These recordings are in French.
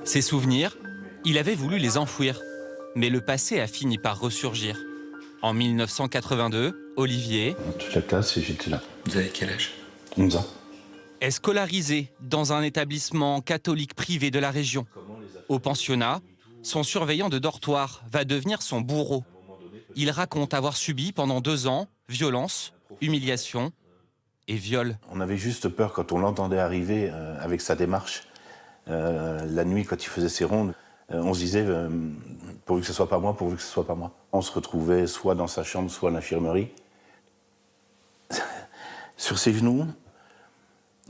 Ses souvenirs, il avait voulu les enfouir, mais le passé a fini par ressurgir. En 1982, Olivier, toute la classe et j'étais là. Vous avez quel âge? 11 ans. est scolarisé dans un établissement catholique privé de la région. Au pensionnat, son surveillant de dortoir va devenir son bourreau. Il raconte avoir subi pendant 2 ans violences, humiliations et viols. On avait juste peur quand on l'entendait arriver avec sa démarche. La nuit, quand il faisait ses rondes, on se disait pourvu que ce soit pas moi, pourvu que ce soit pas moi. On se retrouvait soit dans sa chambre, soit à l'infirmerie. Sur ses genoux,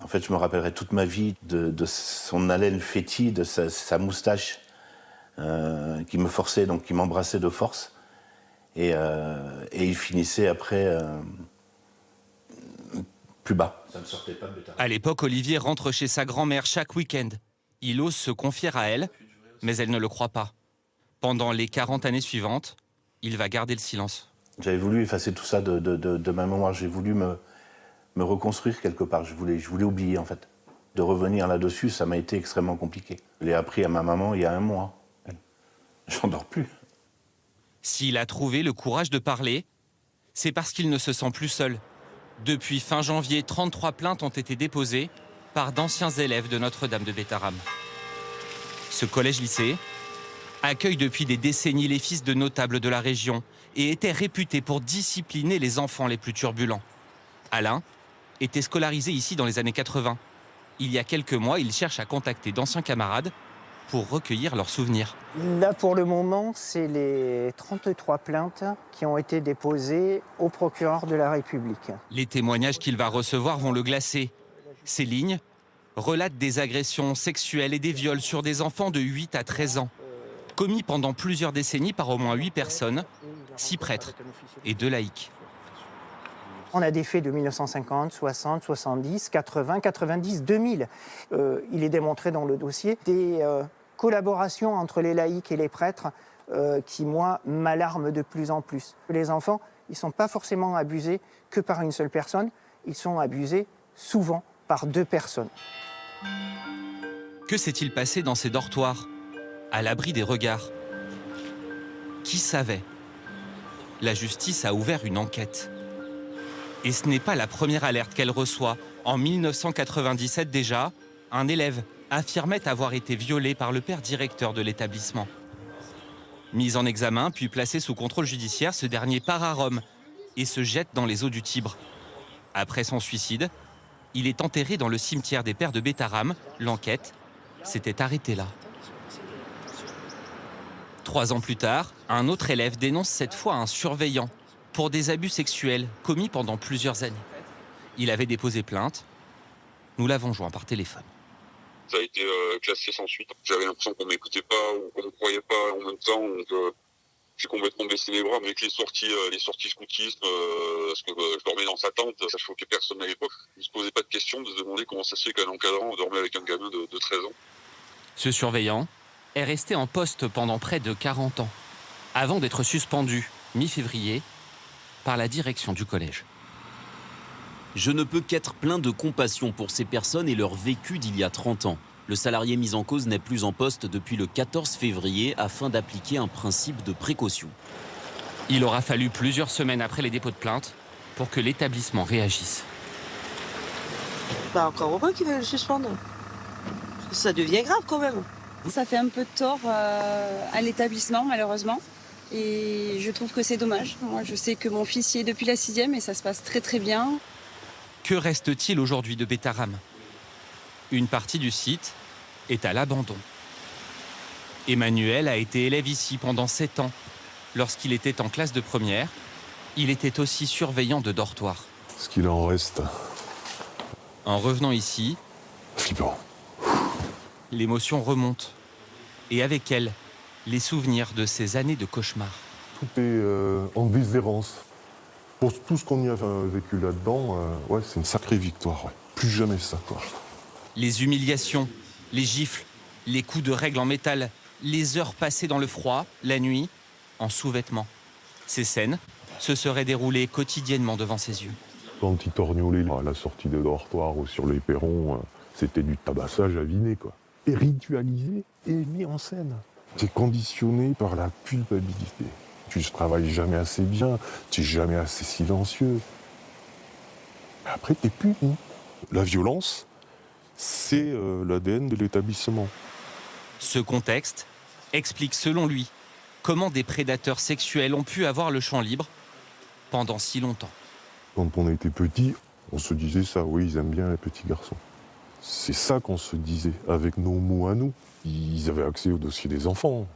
en fait, je me rappellerai toute ma vie de son haleine fétide, de sa moustache qui me forçait, donc qui m'embrassait de force. Et il finissait après plus bas. Ça ne sortait pas de Bétarame. À l'époque, Olivier rentre chez sa grand-mère chaque week-end. Il ose se confier à elle, mais elle ne le croit pas. Pendant les 40 années suivantes, il va garder le silence. J'avais voulu effacer tout ça de ma mémoire. J'ai voulu me reconstruire quelque part. Je voulais oublier, en fait. De revenir là-dessus, ça m'a été extrêmement compliqué. Je l'ai appris à ma maman il y a 1 mois. J'en dors plus. S'il a trouvé le courage de parler, c'est parce qu'il ne se sent plus seul. Depuis fin janvier, 33 plaintes ont été déposées par d'anciens élèves de Notre-Dame de Bétarame. Ce collège-lycée accueille depuis des décennies les fils de notables de la région et était réputé pour discipliner les enfants les plus turbulents. Alain était scolarisé ici dans les années 80. Il y a quelques mois, il cherche à contacter d'anciens camarades pour recueillir leurs souvenirs. Là, pour le moment, c'est les 33 plaintes qui ont été déposées au procureur de la République. Les témoignages qu'il va recevoir vont le glacer. Ces lignes relatent des agressions sexuelles et des viols sur des enfants de 8 à 13 ans, commis pendant plusieurs décennies par au moins 8 personnes, 6 prêtres et 2 laïcs. On a des faits de 1950, 60, 70, 80, 90, 2000. Il est démontré dans le dossier des collaborations entre les laïcs et les prêtres qui, moi, m'alarment de plus en plus. Les enfants, ils ne sont pas forcément abusés que par une seule personne, ils sont abusés souvent par 2 personnes. Que s'est-il passé dans ces dortoirs, à l'abri des regards? Qui savait? La justice a ouvert une enquête. Et ce n'est pas la première alerte qu'elle reçoit. En 1997 déjà, un élève affirmait avoir été violé par le père directeur de l'établissement. Mis en examen, puis placé sous contrôle judiciaire, ce dernier part à Rome et se jette dans les eaux du Tibre. Après son suicide, il est enterré dans le cimetière des Pères de Bétarame. L'enquête s'était arrêtée là. 3 ans plus tard, un autre élève dénonce cette fois un surveillant pour des abus sexuels commis pendant plusieurs années. Il avait déposé plainte. Nous l'avons joint par téléphone. Ça a été classé sans suite. J'avais l'impression qu'on m'écoutait pas ou qu'on me croyait pas en même temps. Donc, j'ai complètement baissé les bras. Mais avec les sorties scoutisme, parce que je dormais dans sa tente, ça choquait personne à l'époque. Je ne se posais pas de questions de se demander comment ça se fait qu'un encadrant dormait avec un gamin de 13 ans. Ce surveillant est resté en poste pendant près de 40 ans, avant d'être suspendu, mi-février, par la direction du collège. Je ne peux qu'être plein de compassion pour ces personnes et leur vécu d'il y a 30 ans. Le salarié mis en cause n'est plus en poste depuis le 14 février afin d'appliquer un principe de précaution. Il aura fallu plusieurs semaines après les dépôts de plainte pour que l'établissement réagisse. Encore heureux qu'ils veulent le suspendre. Ça devient grave quand même. Ça fait un peu de tort à l'établissement, malheureusement. Et je trouve que c'est dommage. Moi, je sais que mon fils y est depuis la 6e et ça se passe très très bien. Que reste-t-il aujourd'hui de Bétarame? Une partie du site est à l'abandon. Emmanuel a été élève ici pendant 7 ans. Lorsqu'il était en classe de première, il était aussi surveillant de dortoir. Ce qu'il en reste. En revenant ici, Flippant. l'émotion remonte. Et avec elle, les souvenirs de ces années de cauchemar. Tout est en déshérence. Pour tout ce qu'on y a vécu là-dedans, ouais, c'est une sacrée victoire. Ouais. Plus jamais ça, quoi. Les humiliations, les gifles, les coups de règle en métal, les heures passées dans le froid, la nuit, en sous-vêtements. Ces scènes se seraient déroulées quotidiennement devant ses yeux. Quand il torgnolait à la sortie des dortoirs ou sur les perrons, c'était du tabassage à viner, quoi. est ritualisé et mis en scène. Tu es conditionné par la culpabilité. Tu ne travailles jamais assez bien, tu n'es jamais assez silencieux. Après, tu es puni. La violence, c'est l'ADN de l'établissement. Ce contexte explique selon lui comment des prédateurs sexuels ont pu avoir le champ libre pendant si longtemps. Quand on était petit, on se disait ça, oui, ils aiment bien les petits garçons. C'est ça qu'on se disait avec nos mots à nous. Ils avaient accès au dossier des enfants.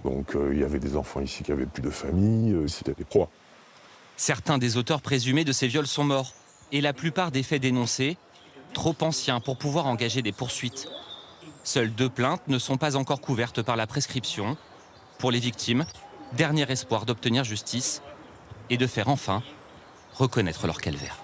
Donc il y avait des enfants ici qui n'avaient plus de famille, c'était des proies. Certains des auteurs présumés de ces viols sont morts et la plupart des faits dénoncés, trop anciens pour pouvoir engager des poursuites. Seules 2 plaintes ne sont pas encore couvertes par la prescription. Pour les victimes, dernier espoir d'obtenir justice et de faire enfin reconnaître leur calvaire.